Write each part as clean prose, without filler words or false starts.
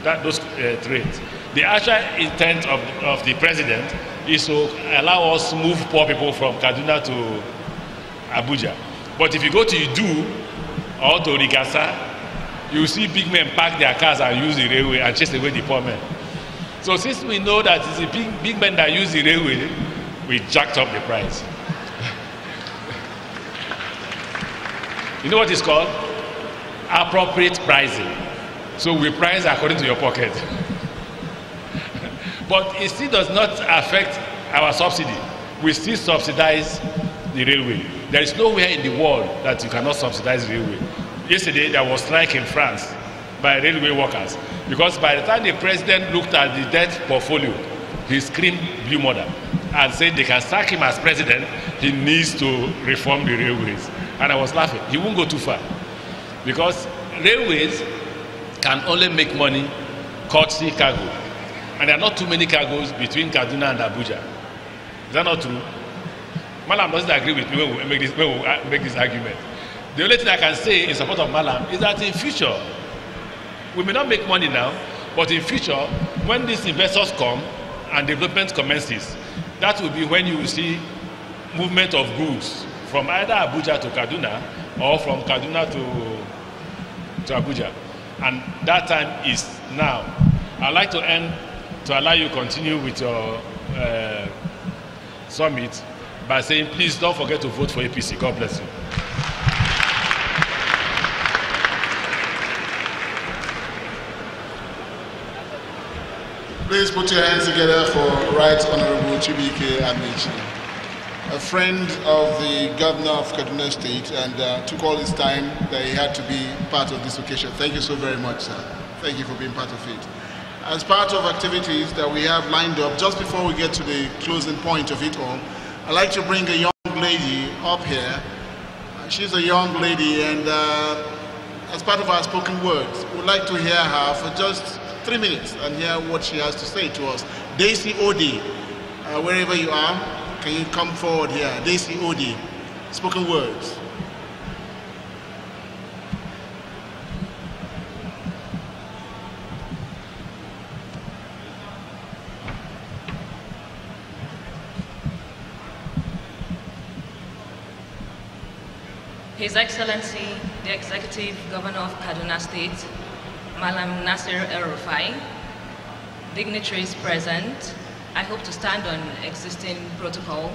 those trains. The actual intent of the president is to allow us to move poor people from Kaduna to Abuja. But if you go to Idu or to Rigasa, you see big men park their cars and use the railway and chase away the poor men. So since we know that it's the big men that use the railway, we jacked up the price. You know what it's called? Appropriate pricing. So we price according to your pocket. But it still does not affect our subsidy. We still subsidize the railway. There is nowhere in the world that you cannot subsidize the railway. Yesterday there was strike in France by railway workers because by the time the president looked at the debt portfolio, he screamed blue mother and said they can sack him as president, he needs to reform the railways. And I was laughing. He won't go too far because railways can only make money courtesy cargo. And there are not too many cargos between Kaduna and Abuja. Is that not true? Malam doesn't agree with me when we make this argument. The only thing I can say in support of Malam is that in future, we may not make money now, but in future, when these investors come and development commences, that will be when you will see movement of goods from either Abuja to Kaduna or from Kaduna to Abuja. And that time is now. I'd like to end to allow you to continue with your summit by saying, please don't forget to vote for APC. God bless you. Please put your hands together for Right Honorable Chibike Amici, a friend of the Governor of Kaduna State, and took all his time that he had to be part of this occasion. Thank you so very much, sir. Thank you for being part of it. As part of activities that we have lined up, just before we get to the closing point of it all, I'd like to bring a young lady up here. She's a young lady, and as part of our spoken words, we'd like to hear her for just 3 minutes and hear what she has to say to us. Daisy Odi, wherever you are, can you come forward here? Daisy Odi, spoken words. His Excellency, the Executive Governor of Kaduna State, Malam Nasir El-Rufai, dignitaries present, I hope to stand on existing protocol.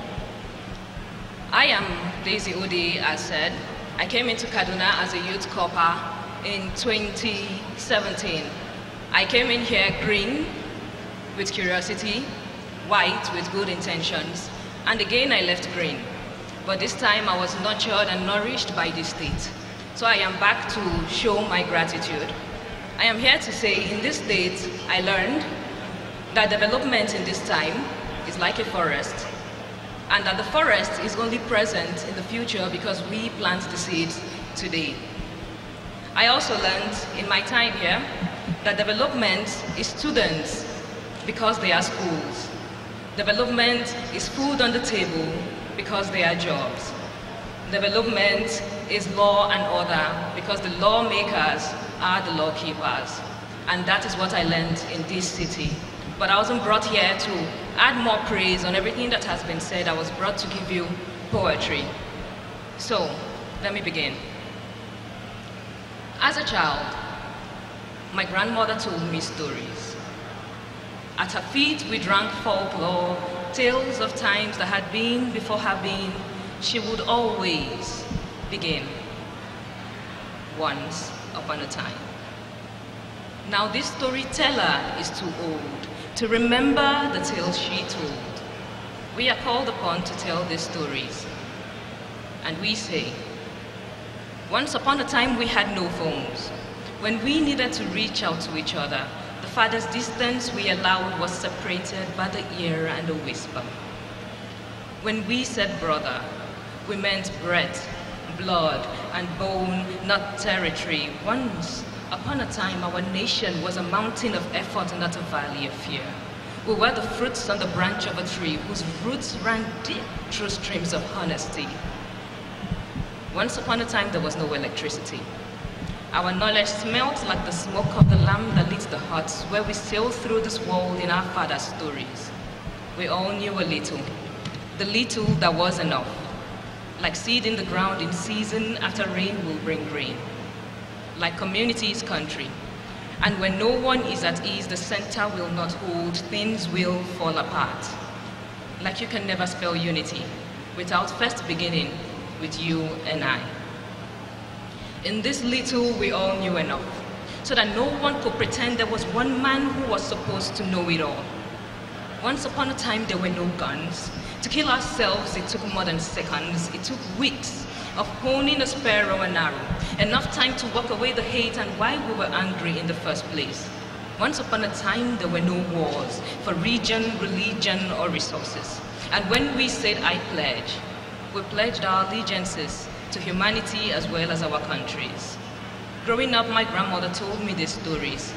I am Daisy Odi, as said. I came into Kaduna as a youth corper in 2017. I came in here green with curiosity, white with good intentions, and again I left green. But this time I was nurtured and nourished by the state. So I am back to show my gratitude. I am here to say in this state, I learned that development in this time is like a forest, and that the forest is only present in the future because we plant the seeds today. I also learned in my time here that development is students because they are schools. Development is food on the table because they are jobs. Development is law and order because the lawmakers are the law keepers. And that is what I learned in this city. But I wasn't brought here to add more praise on everything that has been said. I was brought to give you poetry. So, let me begin. As a child, my grandmother told me stories. At her feet, we drank folklore, tales of times that had been before her being. She would always begin. Once upon a time. Now this storyteller is too old to remember the tales she told. We are called upon to tell these stories. And we say, once upon a time we had no phones. When we needed to reach out to each other, the farthest distance we allowed was separated by the ear and a whisper. When we said brother, we meant breath, blood, and bone, not territory. Once upon a time, our nation was a mountain of effort, not a valley of fear. We were the fruits on the branch of a tree whose roots ran deep through streams of honesty. Once upon a time, there was no electricity. Our knowledge smelt like the smoke of the lamp that lit the huts where we sailed through this world in our father's stories. We all knew a little, the little that was enough. Like seed in the ground in season after rain will bring rain. Like community is country. And when no one is at ease, the center will not hold, things will fall apart. Like you can never spell unity without first beginning with you and I. In this little, we all knew enough, so that no one could pretend there was one man who was supposed to know it all. Once upon a time, there were no guns. To kill ourselves, it took more than seconds. It took weeks of honing a sparrow and arrow, enough time to walk away the hate and why we were angry in the first place. Once upon a time, there were no wars for region, religion, or resources. And when we said, I pledge, we pledged our allegiances to humanity as well as our countries. Growing up, my grandmother told me these stories.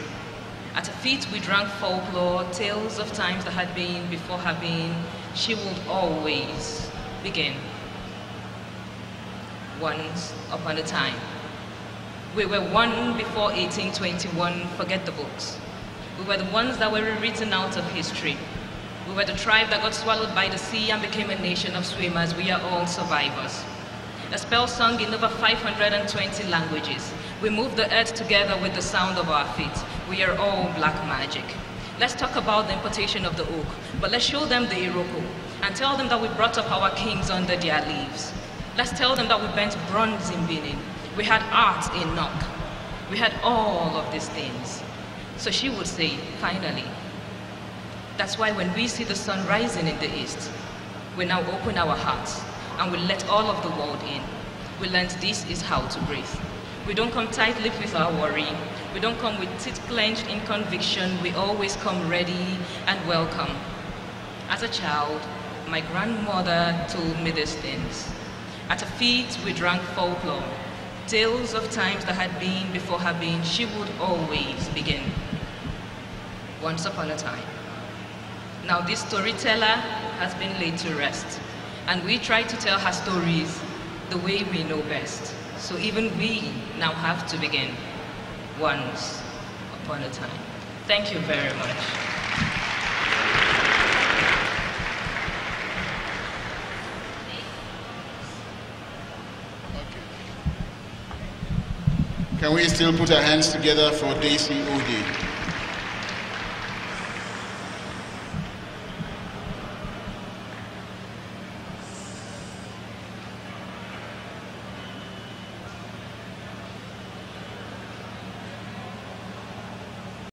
At her feet, we drank folklore, tales of times that had been before her being. She would always begin. Once upon a time. We were one before 1821, forget the books. We were the ones that were rewritten out of history. We were the tribe that got swallowed by the sea and became a nation of swimmers. We are all survivors. A spell sung in over 520 languages. We move the earth together with the sound of our feet. We are all black magic. Let's talk about the importation of the oak, but let's show them the Iroko and tell them that we brought up our kings under their leaves. Let's tell them that we burnt bronze in Benin. We had art in Nok. We had all of these things. So she would say, finally. That's why when we see the sun rising in the east, we now open our hearts and we let all of the world in. We learned this is how to breathe. We don't come tight-lipped with our worry. We don't come with teeth clenched in conviction. We always come ready and welcome. As a child, my grandmother told me these things. At her feet, we drank folklore, tales of times that had been before her being. She would always begin. Once upon a time. Now this storyteller has been laid to rest, and we try to tell her stories the way we know best. So even we now have to begin. Once upon a time. Thank you very much. Can we still put our hands together for Daisy Ode?